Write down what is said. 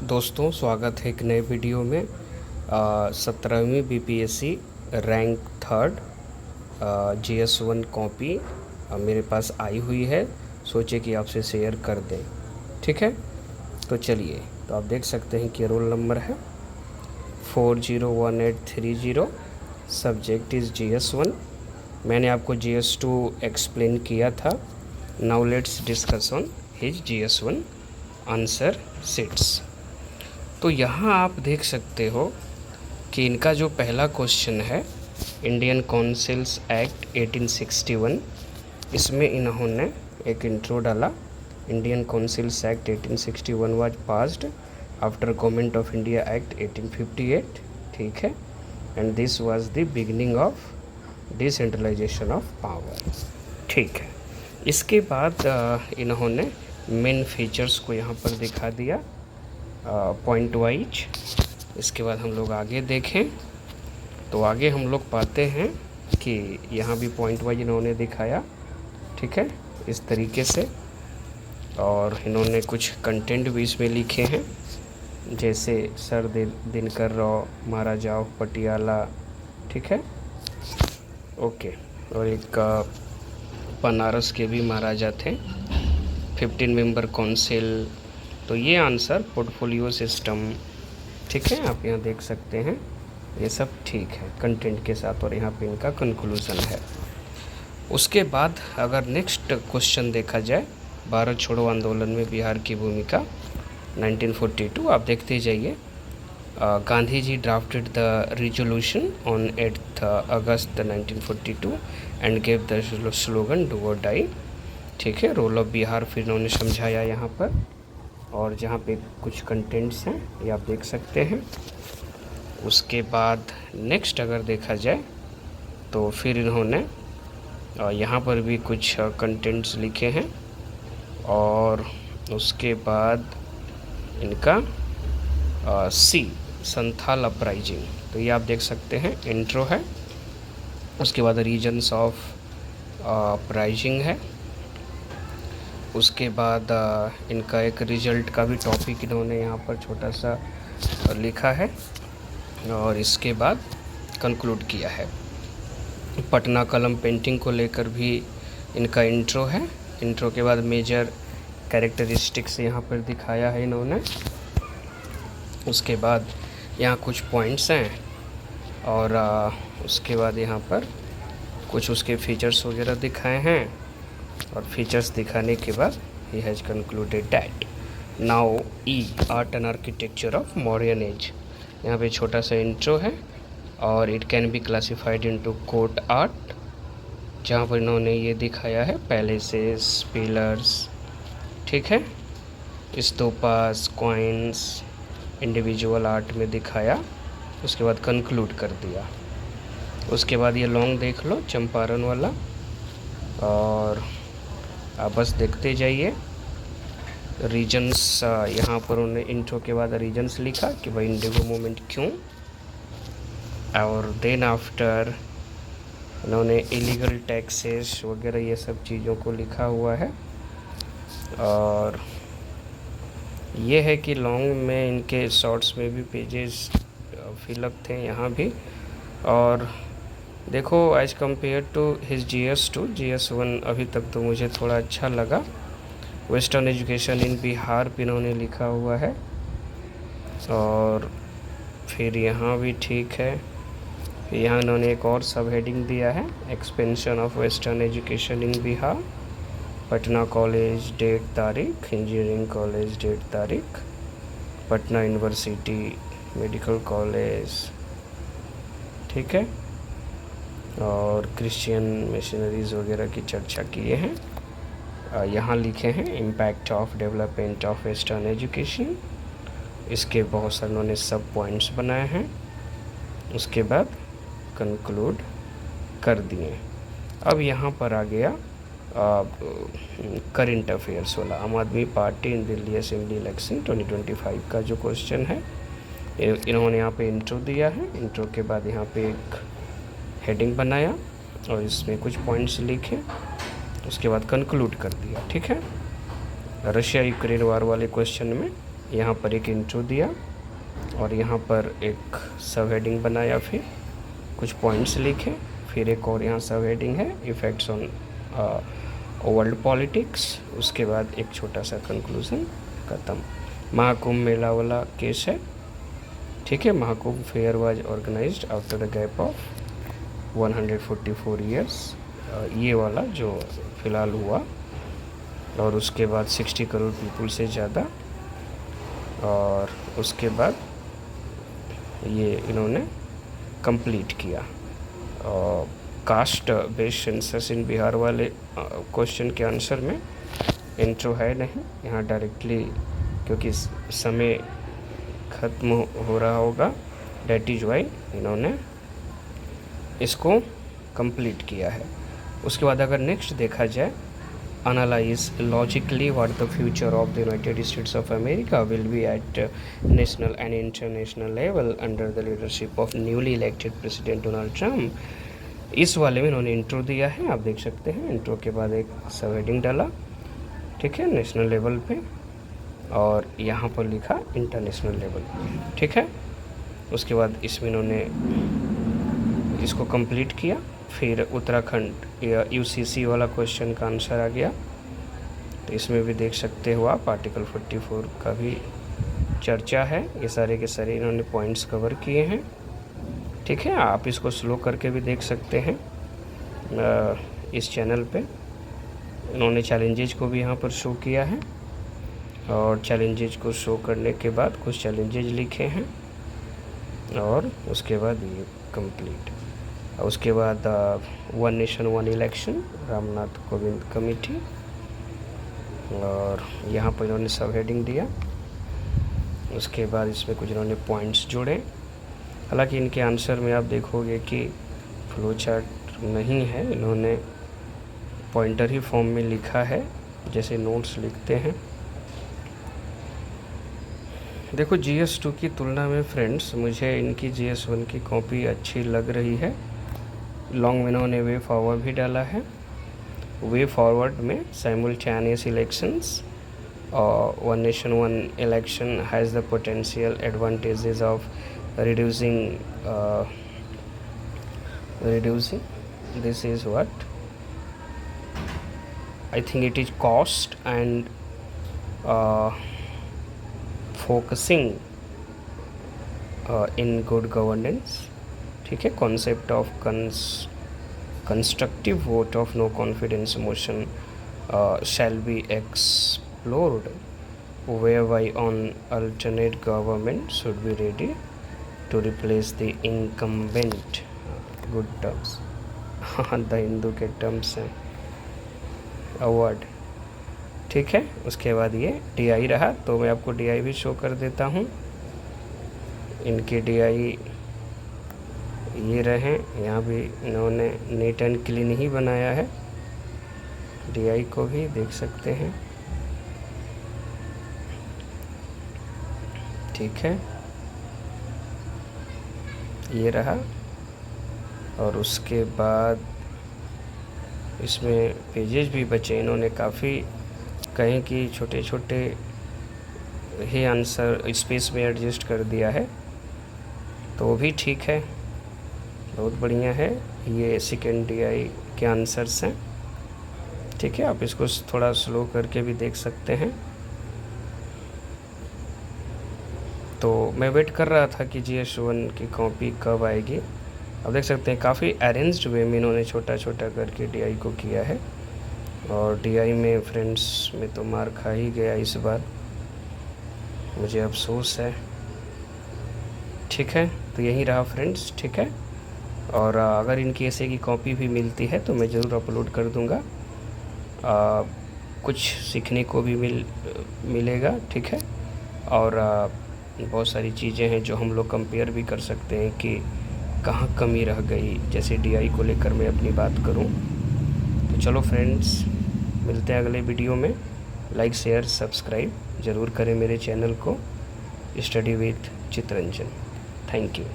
दोस्तों, स्वागत है एक नए वीडियो में। 17वीं BPSC rank third GS1 copy मेरे पास आई हुई है। सोचे कि आपसे शेयर कर दें। ठीक है, तो चलिए। तो आप देख सकते हैं कि रोल नंबर है 401830। Subject is GS1। मैंने आपको GS2 एक्सप्लेन किया था। Now let's discuss on his GS1 answer sheets. तो यहाँ आप देख सकते हो कि इनका जो पहला क्वेश्चन है, इंडियन काउंसिल्स एक्ट 1861, इसमें इन्होंने एक इंट्रो डाला। Indian councils act 1861 was passed after government of India act 1858। ठीक है, and this was the beginning of decentralization of power. ठीक है, इसके बाद इन्होंने मेन फीचर्स को यहाँ पर दिखा दिया पॉइंट वाइज। इसके बाद हम लोग आगे देखें तो आगे हम लोग पाते हैं कि यहाँ भी पॉइंट वाइज इन्होंने दिखाया। ठीक है, इस तरीके से। और इन्होंने कुछ कंटेंट भी इसमें लिखे हैं, जैसे sir Dinkar Rao, Maharaja of Patiala. ठीक है, ओके। और एक बनारस के भी महाराजा थे। 15 मेंबर काउंसिल। तो ये आंसर पोर्टफोलियो सिस्टम। ठीक है, आप यहाँ देख सकते हैं ये सब ठीक है कंटेंट के साथ। और यहाँ पे इनका कंक्लूजन है। उसके बाद अगर नेक्स्ट क्वेश्चन देखा जाए, भारत छोड़ो आंदोलन में बिहार की भूमिका 1942, आप देखते जाइए। Gandhi ji drafted the resolution on 8 August 1942 and gave the slogan do or die. ठीक है, रोल ऑफ बिहार फिर इन्होंने समझाया यहाँ पर। और जहाँ पे कुछ कंटेंट्स हैं ये आप देख सकते हैं। उसके बाद नेक्स्ट अगर देखा जाए तो फिर इन्होंने यहाँ पर भी कुछ कंटेंट्स लिखे हैं। और उसके बाद इनका सी संथाल अपराइजिंग, तो ये आप देख सकते हैं इंट्रो है। उसके बाद रीजन्स ऑफ अपराइजिंग है। उसके बाद इनका एक रिजल्ट का भी टॉपिक इन्होंने यहाँ पर छोटा सा लिखा है। और इसके बाद कंक्लूड किया है। पटना कलम पेंटिंग को लेकर भी इनका इंट्रो है। इंट्रो के बाद मेजर कैरेक्टरिस्टिक्स यहाँ पर दिखाया है इन्होंने। उसके बाद यहाँ कुछ पॉइंट्स हैं। और उसके बाद यहाँ पर कुछ उसके फीचर्स वगैरह दिखाए हैं। और फीचर्स दिखाने के बाद he has concluded that now art and architecture of modern age. यहाँ पे छोटा सा इंट्रो है। और it can be classified into court art, जहाँ पर इन्होंने ये दिखाया है पैलेसेस, पिलर्स। ठीक है, स्तूपास, कॉइन्स, इंडिविजुअल आर्ट में दिखाया। उसके बाद कंक्लूड कर दिया। उसके बाद ये लॉन्ग देख लो, चंपारण वाला। और आप बस देखते जाइए। रीजन्स यहाँ पर उन्होंने इंट्रो के बाद रीजन्स लिखा कि भाई इंडिगो मूवमेंट क्यों। और देन आफ्टर उन्होंने इलीगल टैक्सेस वगैरह ये सब चीज़ों को लिखा हुआ है। और ये है कि लॉन्ग में इनके शॉर्ट्स में भी पेजेस फिलअप थे यहाँ भी। और देखो as compare to his GS2, GS1 अभी तक तो मुझे थोड़ा अच्छा लगा। वेस्टर्न एजुकेशन इन बिहार भी इन्होंने लिखा हुआ है। और फिर यहाँ भी ठीक है। यहाँ इन्होंने एक और सब हेडिंग दिया है, expansion of western education in Bihar. Patna college date तारीख, इंजीनियरिंग कॉलेज डेट तारीख, पटना यूनिवर्सिटी मेडिकल कॉलेज। ठीक है, और क्रिश्चियन मिशनरीज वगैरह की चर्चा किए हैं। यहाँ लिखे हैं impact of development of western education. इसके बहुत सारे उन्होंने सब पॉइंट्स बनाए हैं। उसके बाद कंक्लूड कर दिए। अब यहाँ पर आ गया करंट अफेयर्स वाला, आम आदमी पार्टी इन दिल्ली असेंबली इलेक्शन 2025 का जो क्वेश्चन है। इन्होंने यहाँ पे इंट्रो दिया है। इंट्रो के बाद यहाँ पे एक हेडिंग बनाया और इसमें कुछ पॉइंट्स लिखे। उसके बाद कंक्लूड कर दिया। ठीक है, रशिया यूक्रेन वार वाले क्वेश्चन में यहाँ पर एक इंट्रो दिया और यहाँ पर एक सब हेडिंग बनाया, फिर कुछ पॉइंट्स लिखे, फिर एक और यहाँ सब हेडिंग है इफ़ेक्ट्स ऑन वर्ल्ड पॉलिटिक्स। उसके बाद एक छोटा सा कंक्लूज़न, ख़त्म। महाकुंभ मेला वाला केस है, ठीक है। Mahakumbh fair was organized after the gap of 144 years, ये वाला जो फ़िलहाल हुआ। और उसके बाद 60 करोड़ पीपल से ज़्यादा, और उसके बाद ये इन्होंने कंप्लीट किया। कास्ट बेस्ड सेंसस इन बिहार वाले क्वेश्चन के आंसर में इंट्रो है नहीं यहाँ डायरेक्टली, क्योंकि समय ख़त्म हो रहा होगा, डेट इज़ वाई इन्होंने इसको कंप्लीट किया है। उसके बाद अगर नेक्स्ट देखा जाए, analyze logically what the future of the United States of America will be at national and international level under the leadership of newly elected President Donald Trump। इस वाले में इन्होंने इंट्रो दिया है, आप देख सकते हैं। इंट्रो के बाद एक सब हेडिंग डाला, ठीक है, नेशनल लेवल पे, और यहाँ पर लिखा इंटरनेशनल लेवल, ठीक है। उसके बाद इसमें इन्होंने इसको कंप्लीट किया। फिर उत्तराखंड या यूसीसी वाला क्वेश्चन का आंसर आ गया, तो इसमें भी देख सकते हो आप, आर्टिकल 44 का भी चर्चा है। ये सारे के सारे इन्होंने पॉइंट्स कवर किए हैं, ठीक है। आप इसको स्लो करके भी देख सकते हैं इस चैनल पे। इन्होंने चैलेंजेज को भी यहाँ पर शो किया है, और चैलेंजेज को शो करने के बाद कुछ चैलेंजेज लिखे हैं, और उसके बाद ये कंप्लीट। उसके बाद one nation one election, Ramnath Kovind committee, और यहाँ पर इन्होंने सब हेडिंग दिया। उसके बाद इसमें कुछ इन्होंने पॉइंट्स जोड़े। हालांकि इनके आंसर में आप देखोगे कि फ्लो चार्ट नहीं है, इन्होंने पॉइंटर ही फॉर्म में लिखा है, जैसे नोट्स लिखते हैं। देखो GS2 की तुलना में फ्रेंड्स मुझे इनकी GS1 की कॉपी अच्छी लग रही है। लॉन्ग में इन्होंने वे फॉरवर्ड भी डाला है। वे फॉरवर्ड में साइमल्टेनियस इलेक्शंस और one nation one election has the potential advantages of reducing this is what I think it is cost and focusing in good governance, ठीक है। Concept of constructive vote of no confidence motion shall be explored whereby on alternate government should be ready to replace the incumbent। good terms the Hindu के terms हैं, award, ठीक है। उसके बाद ये DI रहा, तो मैं आपको DI भी शो कर देता हूँ। इनके DI ये रहे, यहाँ भी इन्होंने नीट एंड क्लीन ही बनाया है। DI को भी देख सकते हैं, ठीक है, ये रहा। और उसके बाद इसमें पेजेस भी बचे, इन्होंने काफ़ी कहीं कि छोटे छोटे ही आंसर स्पेस में एडजस्ट कर दिया है, तो वो भी ठीक है, बहुत बढ़िया है। ये सेकेंड DI के आंसर्स हैं, ठीक है। आप इसको थोड़ा स्लो करके भी देख सकते हैं। तो मैं वेट कर रहा था कि GS1 की कॉपी कब आएगी। अब देख सकते हैं काफ़ी अरेंज्ड वे में इन्होंने छोटा छोटा करके DI को किया है, और DI में फ्रेंड्स में तो मार खा ही गया इस बार, मुझे अफसोस है, ठीक है। तो यही रहा फ्रेंड्स, ठीक है। और अगर इनकी ऐसे की कॉपी भी मिलती है तो मैं ज़रूर अपलोड कर दूँगा, कुछ सीखने को भी मिलेगा, ठीक है। और बहुत सारी चीज़ें हैं जो हम लोग कंपेयर भी कर सकते हैं कि कहाँ कमी रह गई। जैसे DI को लेकर मैं अपनी बात करूं, तो चलो फ्रेंड्स, मिलते हैं अगले वीडियो में। लाइक शेयर सब्सक्राइब ज़रूर करें मेरे चैनल को, study with Chitranjan. Thank you.